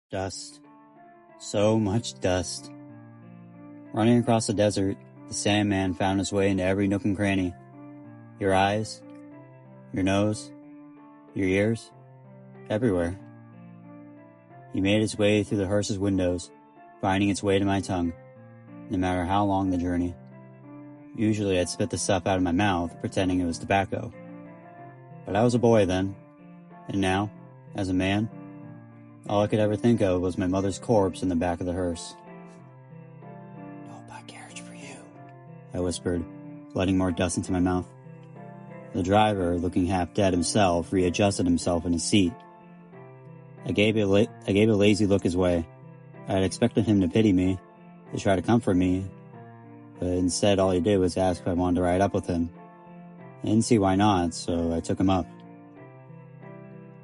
Dust. So much dust. Running across the desert, the Sandman found his way into every nook and cranny. Your eyes, your nose, your ears, everywhere. He made his way through the hearse's windows, finding its way to my tongue, no matter how long the journey. Usually I'd spit the stuff out of my mouth, pretending it was tobacco. But I was a boy then, and now, as a man, all I could ever think of was my mother's corpse in the back of the hearse. "I'll buy carriage for you," I whispered, letting more dust into my mouth. The driver, looking half dead himself, readjusted himself in his seat. I gave a lazy look his way. I had expected him to pity me, to try to comfort me, but instead all he did was ask if I wanted to ride up with him. I didn't see why not, so I took him up.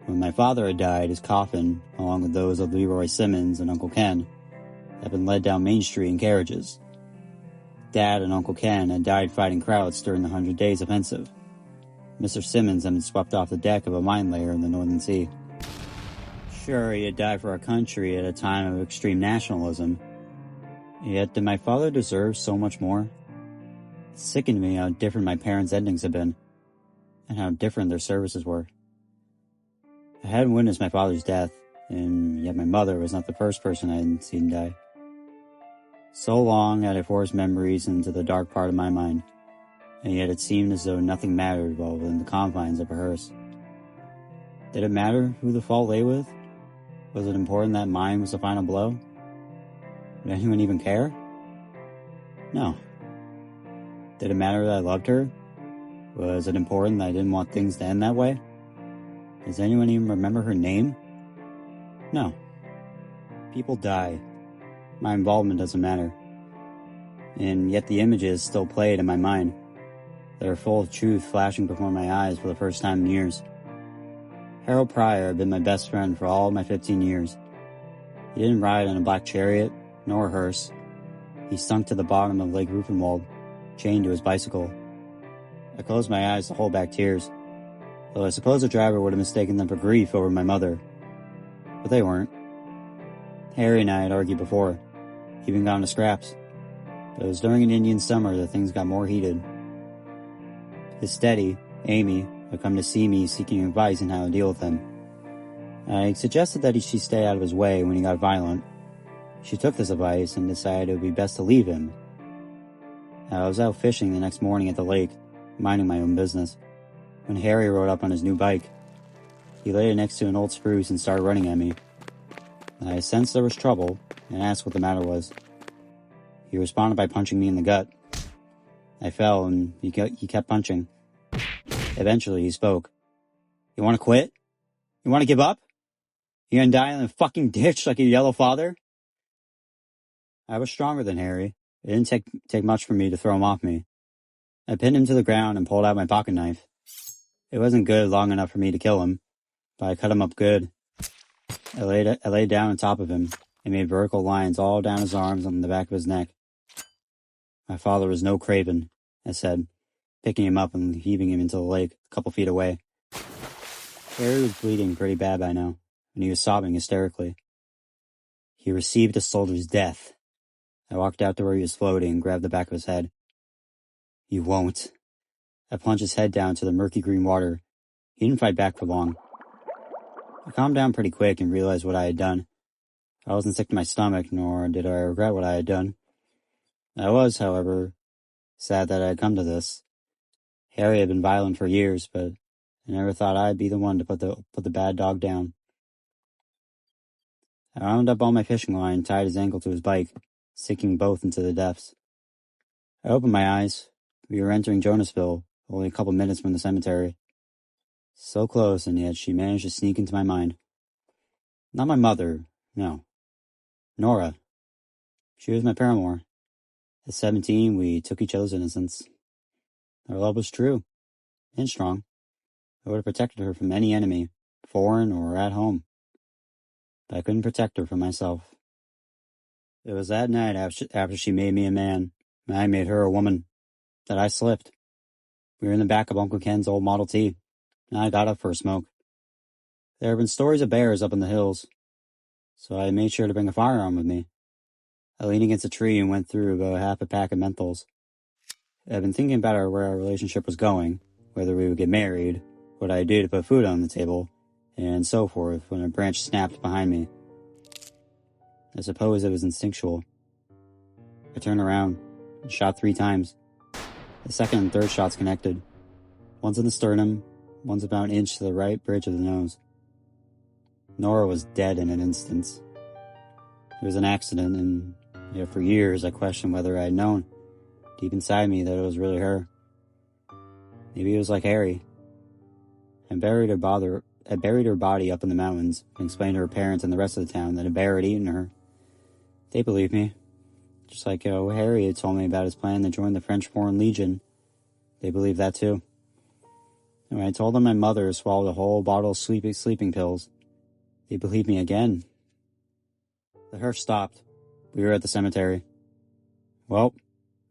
When my father had died, his coffin, along with those of Leroy Simmons and Uncle Ken, had been led down Main Street in carriages. Dad and Uncle Ken had died fighting crowds during the 100 Days Offensive. Mr. Simmons had been swept off the deck of a mine layer in the Northern Sea. Sure, he had died for our country at a time of extreme nationalism. Yet did my father deserve so much more? It sickened me how different my parents' endings had been, and how different their services were. I hadn't witnessed my father's death, and yet my mother was not the first person I hadn't seen die. So long had I forced memories into the dark part of my mind, and yet it seemed as though nothing mattered while within the confines of a hearse. Did it matter who the fault lay with? Was it important that mine was the final blow? Would anyone even care? No. Did it matter that I loved her? Was it important that I didn't want things to end that way? Does anyone even remember her name? No. People die. My involvement doesn't matter. And yet the images still played in my mind. They are full of truth flashing before my eyes for the first time in years. Harold Pryor had been my best friend for all of my 15 years. He didn't ride in a black chariot, nor a hearse. He sunk to the bottom of Lake Ruffenwald, chained to his bicycle. I closed my eyes to hold back tears, though I suppose the driver would have mistaken them for grief over my mother. But they weren't. Harry and I had argued before, even gone to scraps. But it was during an Indian summer that things got more heated. His steady, Amy, had come to see me seeking advice on how to deal with him. I suggested that she stay out of his way when he got violent. She took this advice and decided it would be best to leave him. I was out fishing the next morning at the lake, minding my own business, when Harry rode up on his new bike. He laid it next to an old spruce and started running at me. I sensed there was trouble and asked what the matter was. He responded by punching me in the gut. I fell and he kept punching. Eventually he spoke. "You want to quit? You want to give up? You gonna die in the fucking ditch like your yellow father?" I was stronger than Harry. It didn't take much for me to throw him off me. I pinned him to the ground and pulled out my pocket knife. It wasn't good long enough for me to kill him, but I cut him up good. I laid down on top of him and made vertical lines all down his arms and the back of his neck. My father was no craven, I said, picking him up and heaving him into the lake a couple feet away. Harry was bleeding pretty bad by now, and he was sobbing hysterically. He received a soldier's death. I walked out to where he was floating and grabbed the back of his head. "You won't." I plunged his head down to the murky green water. He didn't fight back for long. I calmed down pretty quick and realized what I had done. I wasn't sick to my stomach, nor did I regret what I had done. I was, however, sad that I had come to this. Harry had been violent for years, but I never thought I'd be the one to put the bad dog down. I wound up on my fishing line and tied his ankle to his bike, sinking both into the depths. I opened my eyes. We were entering Jonasville, only a couple minutes from the cemetery. So close, and yet she managed to sneak into my mind. Not my mother, no. Nora. She was my paramour. At 17, we took each other's innocence. Our love was true, and strong. I would have protected her from any enemy, foreign or at home. But I couldn't protect her from myself. It was that night after she made me a man, and I made her a woman, that I slipped. We were in the back of Uncle Ken's old Model T, and I got up for a smoke. There have been stories of bears up in the hills. so I made sure to bring a firearm with me. I leaned against a tree and went through about half a pack of menthols. I'd been thinking about where our relationship was going, whether we would get married, what I'd do to put food on the table, and so forth, when a branch snapped behind me. I suppose it was instinctual. I turned around and shot 3 times. The second and third shots connected. One's in the sternum, one's about an inch to the right bridge of the nose. Nora was dead in an instant. It was an accident, and yet for years I questioned whether I had known, deep inside me, that it was really her. Maybe it was like Harry. I buried her body up in the mountains and explained to her parents and the rest of the town that a bear had eaten her. They believed me. Just like Harry had told me about his plan to join the French Foreign Legion. They believed that too. And when I told them my mother swallowed a whole bottle of sleeping pills, they believed me again. The hearse stopped. We were at the cemetery. "Well,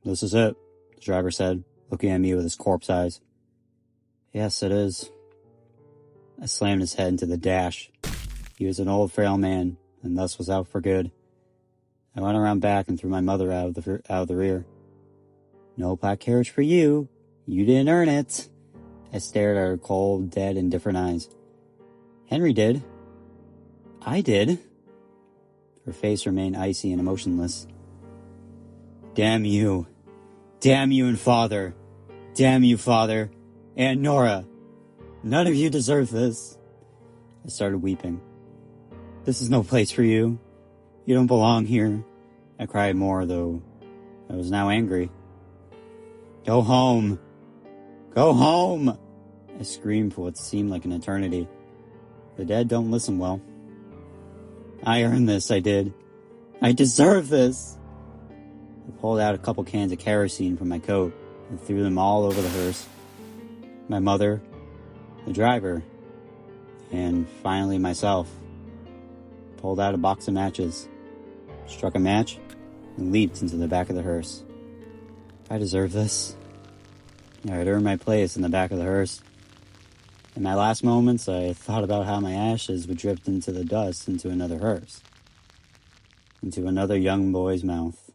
this is it," the driver said, looking at me with his corpse eyes. "Yes, it is." I slammed his head into the dash. He was an old, frail man, and thus was out for good. I went around back and threw my mother out of the rear. "No black carriage for you. You didn't earn it." I stared at her cold, dead, indifferent eyes. "Henry did." "I did." Her face remained icy and emotionless. Damn you and Father. Damn you, Father. And Nora. None of you deserve this." I started weeping. "This is no place for you. You don't belong here." I cried more, though I was now angry. "Go home. Go home!" I screamed for what seemed like an eternity. The dead don't listen well. "I earned this, I did. I deserve this." I pulled out a couple cans of kerosene from my coat and threw them all over the hearse. My mother, the driver, and finally myself. Pulled out a box of matches, struck a match, and leaped into the back of the hearse. I deserve this. I had earned my place in the back of the hearse. In my last moments, I thought about how my ashes would drift into the dust into another hearse, into another young boy's mouth.